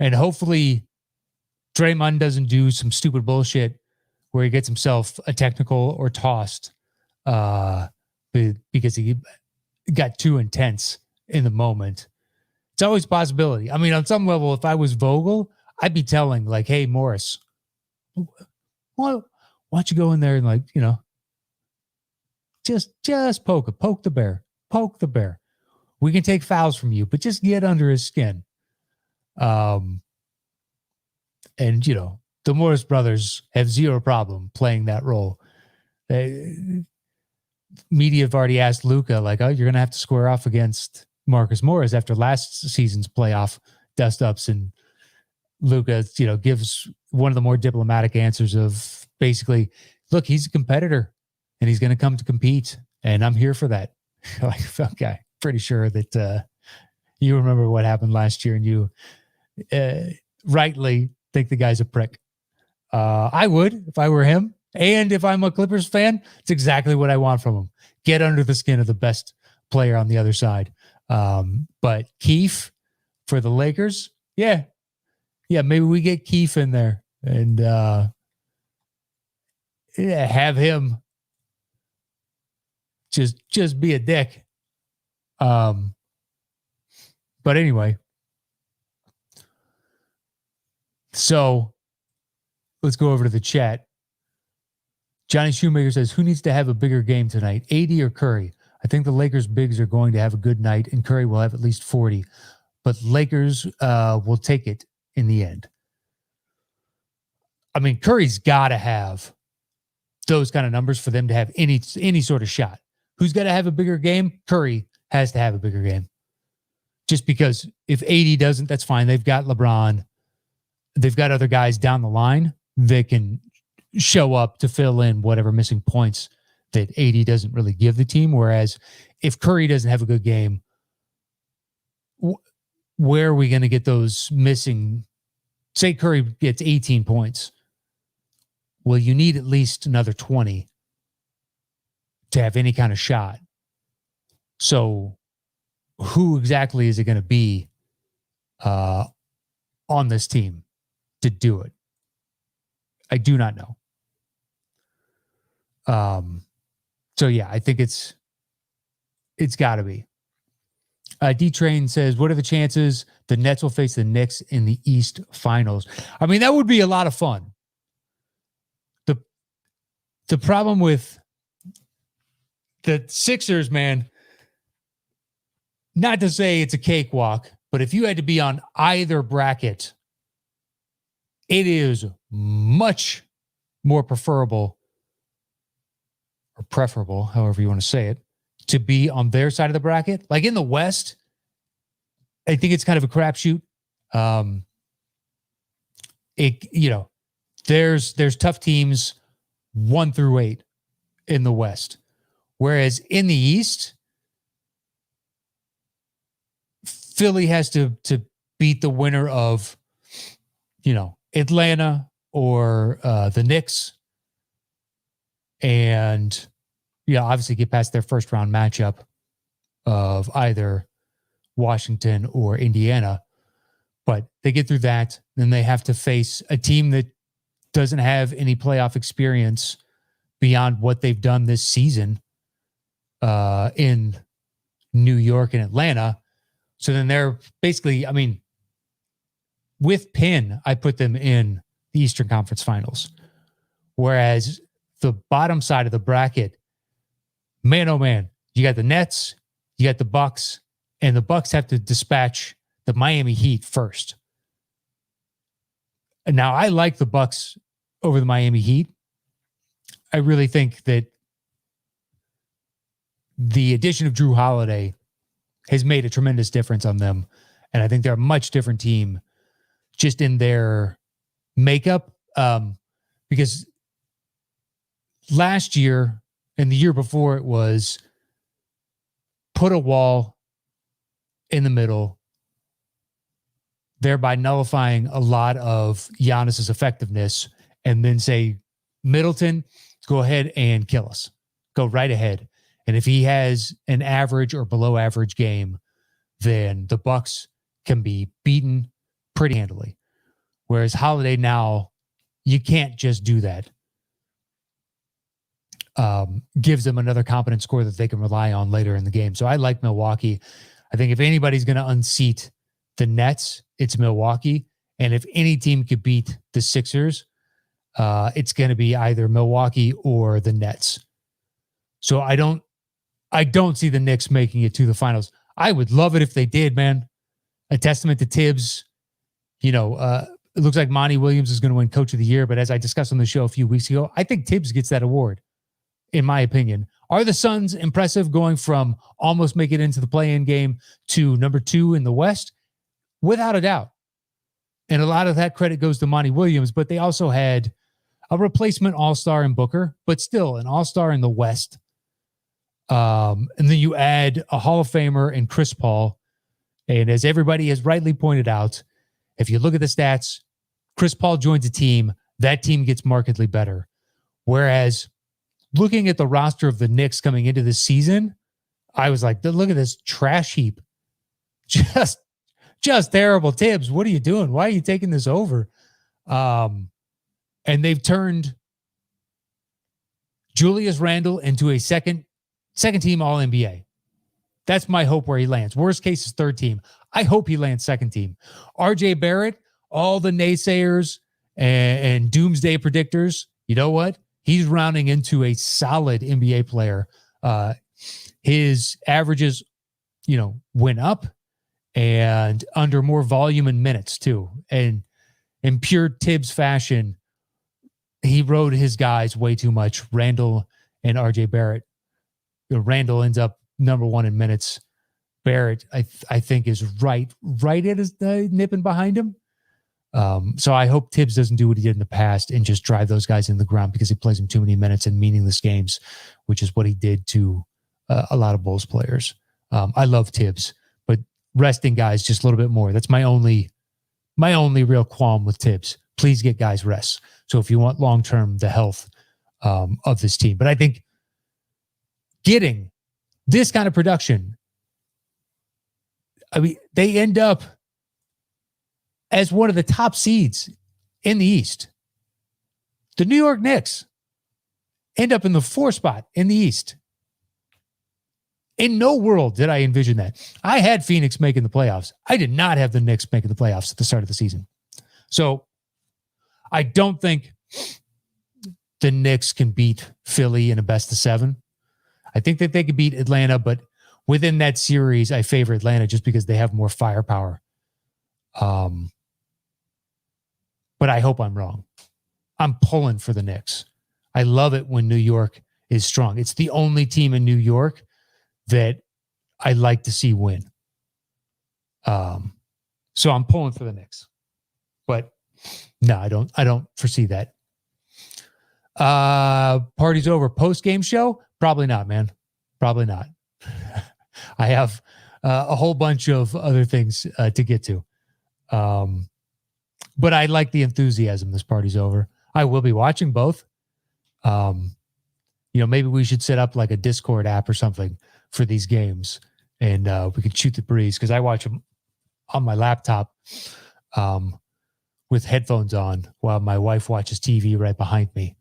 Speaker 1: And hopefully Draymond doesn't do some stupid bullshit where he gets himself a technical or tossed because he got too intense in the moment. It's always a possibility. I mean, on some level, if I was Vogel, I'd be telling like, hey, Morris, why don't you go in there and like, you know, just poke the bear. We can take fouls from you, but just get under his skin. And, you know, the Morris brothers have zero problem playing that role. Media have already asked Luka, like, oh, you're going to have to square off against Marcus Morris after last season's playoff dust-ups. And Luka, you know, gives one of the more diplomatic answers of basically, look, he's a competitor and he's going to come to compete. And I'm here for that. Like, okay, pretty sure that you remember what happened last year and you rightly think the guy's a prick. I would if I were him. And if I'm a Clippers fan, it's exactly what I want from him. Get under the skin of the best player on the other side. But Keefe for the Lakers, yeah, maybe we get Keefe in there and have him just be a dick. But anyway, so let's go over to the chat. Johnny Shoemaker says, who needs to have a bigger game tonight, AD or Curry? I think the Lakers bigs are going to have a good night and Curry will have at least 40, but Lakers will take it in the end. I mean, Curry's got to have those kind of numbers for them to have any sort of shot. Who's got to have a bigger game? Curry has to have a bigger game. Just because if AD doesn't, that's fine. They've got LeBron. They've got other guys down the line that can show up to fill in whatever missing points that AD doesn't really give the team. Whereas if Curry doesn't have a good game, where are we going to get those missing? Say Curry gets 18 points. Well, you need at least another 20 to have any kind of shot. So who exactly is it going to be on this team to do it? I do not know. So yeah, I think it's got to be. D-Train says, what are the chances the Nets will face the Knicks in the East Finals? I mean, that would be a lot of fun. The problem with the Sixers, man, not to say it's a cakewalk, but if you had to be on either bracket, it is much more preferable or preferable, however you want to say it, to be on their side of the bracket. Like in the West, I think it's kind of a crapshoot. There's tough teams 1 through 8 in the West. Whereas in the East, Philly has to beat the winner of, Atlanta or the Knicks. And, obviously get past their first round matchup of either Washington or Indiana. But they get through that, then they have to face a team that doesn't have any playoff experience beyond what they've done this season in New York and Atlanta. So then they're basically, I mean, with Penn, I put them in the Eastern Conference Finals. Whereas the bottom side of the bracket, man, oh man, you got the Nets, you got the Bucks, and the Bucks have to dispatch the Miami Heat first. And now I like the Bucks over the Miami Heat. I really think that the addition of Drew Holiday has made a tremendous difference on them. And I think they're a much different team just in their makeup. Because last year and the year before, it was put a wall in the middle, thereby nullifying a lot of Giannis's effectiveness, and then say, Middleton, go ahead and kill us. Go right ahead. And if he has an average or below average game, then the Bucks can be beaten pretty handily. Whereas Holiday now, you can't just do that. Gives them another competent score that they can rely on later in the game. So I like Milwaukee. I think if anybody's going to unseat the Nets, it's Milwaukee. And if any team could beat the Sixers, it's going to be either Milwaukee or the Nets. So I don't see the Knicks making it to the finals. I would love it if they did, man. A testament to Tibbs. You know, it looks like Monty Williams is going to win Coach of the Year, but as I discussed on the show a few weeks ago, I think Tibbs gets that award, in my opinion. Are the Suns impressive going from almost making it into the play-in game to number 2 in the West? Without a doubt. And a lot of that credit goes to Monty Williams, but they also had a replacement all-star in Booker, but still an all-star in the West. And then you add a Hall of Famer in Chris Paul. And as everybody has rightly pointed out, if you look at the stats, Chris Paul joins a team, that team gets markedly better. Whereas looking at the roster of the Knicks coming into this season, I was like, look at this trash heap. Just terrible. Tibbs, what are you doing? Why are you taking this over? And they've turned Julius Randle into a second team All-NBA. That's my hope where he lands. Worst case is third team. I hope he lands second team. RJ Barrett, all the naysayers and doomsday predictors, you know what? He's rounding into a solid NBA player. His averages, went up and under more volume and minutes too. And in pure Tibbs fashion, he rode his guys way too much. Randall and RJ Barrett. Randall ends up number 1 in minutes. Barrett, I think, is right at his nipping behind him. So I hope Tibbs doesn't do what he did in the past and just drive those guys in the ground because he plays them too many minutes in meaningless games, which is what he did to a lot of Bulls players. I love Tibbs, but resting guys just a little bit more. That's my only real qualm with Tibbs. Please get guys rest. So if you want long-term the health of this team, but I think getting this kind of production, I mean, they end up as one of the top seeds in the East. The New York Knicks end up in the 4th spot in the East. In no world did I envision that. I had Phoenix making the playoffs. I did not have the Knicks making the playoffs at the start of the season. So I don't think the Knicks can beat Philly in a best of 7. I think that they could beat Atlanta, but within that series, I favor Atlanta just because they have more firepower. But I hope I'm wrong. I'm pulling for the Knicks. I love it when New York is strong. It's the only team in New York that I like to see win. So I'm pulling for the Knicks. But no, I don't foresee that. Party's over. Post-game show? Probably not, man. Probably not. I have a whole bunch of other things to get to. But I like the enthusiasm. This party's over. I will be watching both. Maybe we should set up like a Discord app or something for these games, and we could shoot the breeze because I watch them on my laptop. with headphones on while my wife watches TV right behind me.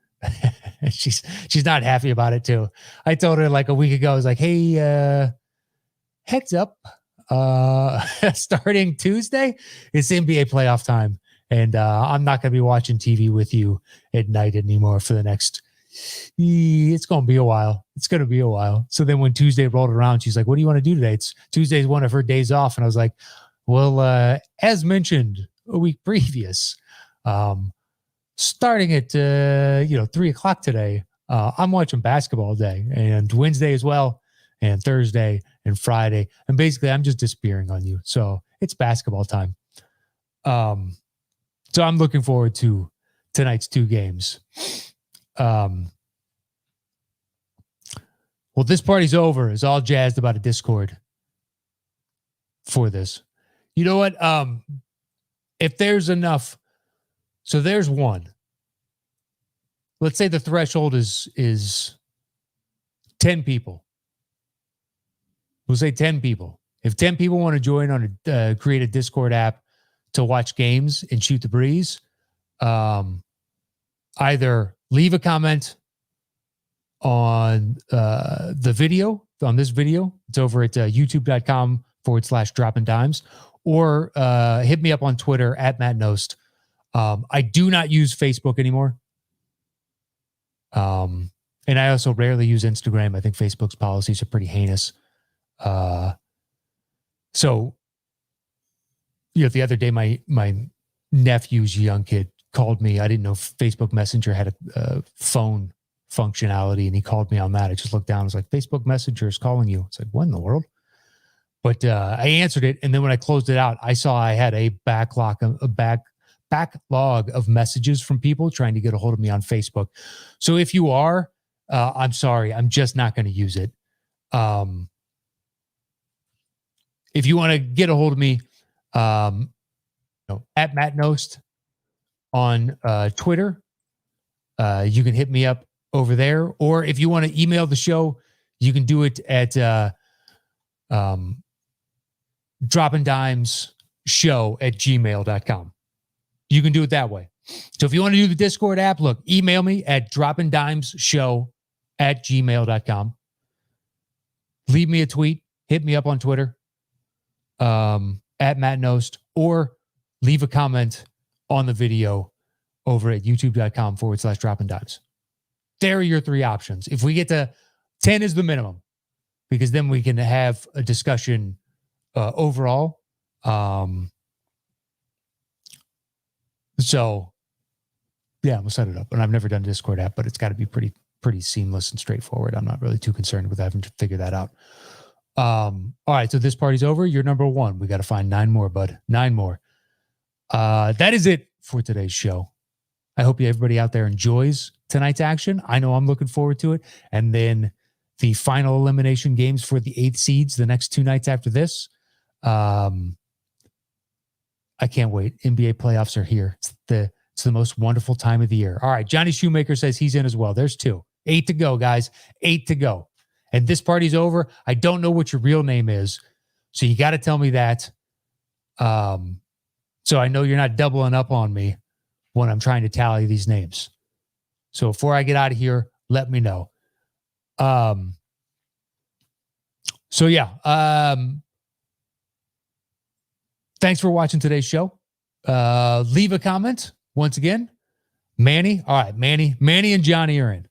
Speaker 1: she's not happy about it too. I told her like a week ago, I was like, hey, heads up, starting Tuesday, it's NBA playoff time. And I'm not going to be watching TV with you at night anymore for the next, it's going to be a while. It's going to be a while. So then when Tuesday rolled around, she's like, what do you want to do today? Tuesday's one of her days off. And I was like, well, as mentioned a week previous, starting at, 3:00 today, I'm watching basketball all day, and Wednesday as well, and Thursday and Friday. And basically I'm just disappearing on you. So it's basketball time. So I'm looking forward to tonight's 2 games. Well, this party's over. Is all jazzed about a Discord for this. You know what? If there's enough, so there's one. Let's say the threshold is 10 people. We'll say 10 people. If 10 people want to join on create a Discord app to watch games and shoot the breeze, either leave a comment on the video, on this video. It's over at youtube.com/droppingdimes, or hit me up on Twitter at Matt Knost. I do not use Facebook anymore. And I also rarely use Instagram. I think Facebook's policies are pretty heinous. So, the other day, my nephew's young kid called me. I didn't know Facebook Messenger had a phone functionality, and he called me on that. I just looked down. I was like, Facebook Messenger is calling you. It's like, what in the world? But I answered it, and then when I closed it out, I saw I had a backlog of messages from people trying to get a hold of me on Facebook. So if you are, I'm sorry, I'm just not going to use it. If you want to get a hold of me, at Matt Knost on Twitter, you can hit me up over there. Or if you want to email the show, you can do it at droppingdimesshow@gmail.com. You can do it that way. So if you want to do the Discord app, look, email me at droppingdimesshow@gmail.com. Leave me a tweet, hit me up on Twitter, at Matt Knost, or leave a comment on the video over at youtube.com/droppingdimes. There are your 3 options. If we get to 10 is the minimum, because then we can have a discussion overall. So yeah, we'll set it up. And I've never done a Discord app, but it's got to be pretty seamless and straightforward. I'm not really too concerned with having to figure that out. All right. So this party's over. You're number 1. We got to find 9 more, bud. 9 more. That is it for today's show. I hope everybody out there enjoys tonight's action. I know I'm looking forward to it. And then the final elimination games for the 8th seeds the next 2 nights after this. I can't wait. NBA playoffs are here. It's the most wonderful time of the year. All right. Johnny Shoemaker says he's in as well. There's 2. 8 to go, guys. 8 to go. And this party's over. I don't know what your real name is, so you got to tell me that. So I know you're not doubling up on me when I'm trying to tally these names. So before I get out of here, let me know. So yeah. Thanks for watching today's show. Leave a comment once again. Manny. All right, Manny and Johnny are in.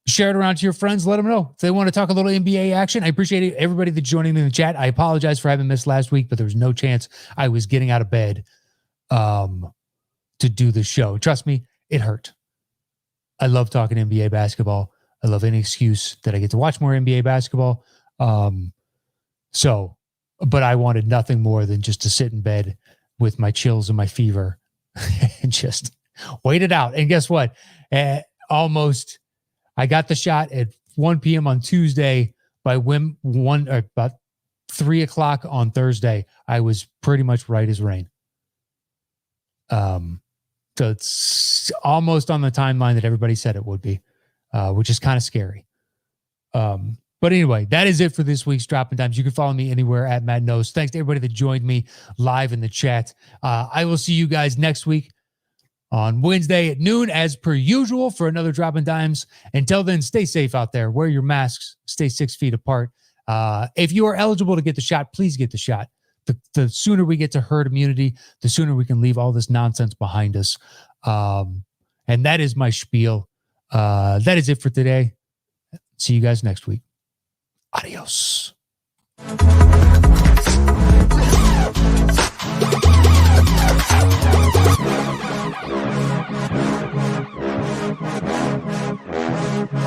Speaker 1: Share it around to your friends. Let them know if they want to talk a little NBA action. I appreciate everybody that's joining me in the chat. I apologize for having missed last week, but there was no chance I was getting out of bed to do the show. Trust me, it hurt. I love talking NBA basketball. I love any excuse that I get to watch more NBA basketball. But I wanted nothing more than just to sit in bed with my chills and my fever and just wait it out. And guess what? I got the shot at 1 p.m. on Tuesday. By about 3 o'clock on Thursday, I was pretty much right as rain. So it's almost on the timeline that everybody said it would be, which is kind of scary. But anyway, that is it for this week's Dropping Dimes. You can follow me anywhere at Matt Knost. Thanks to everybody that joined me live in the chat. I will see you guys next week on Wednesday at noon, as per usual, for another Dropping Dimes. Until then, stay safe out there. Wear your masks. Stay 6 feet apart. If you are eligible to get the shot, please get the shot. The sooner we get to herd immunity, the sooner we can leave all this nonsense behind us. And that is my spiel. That is it for today. See you guys next week. Adios.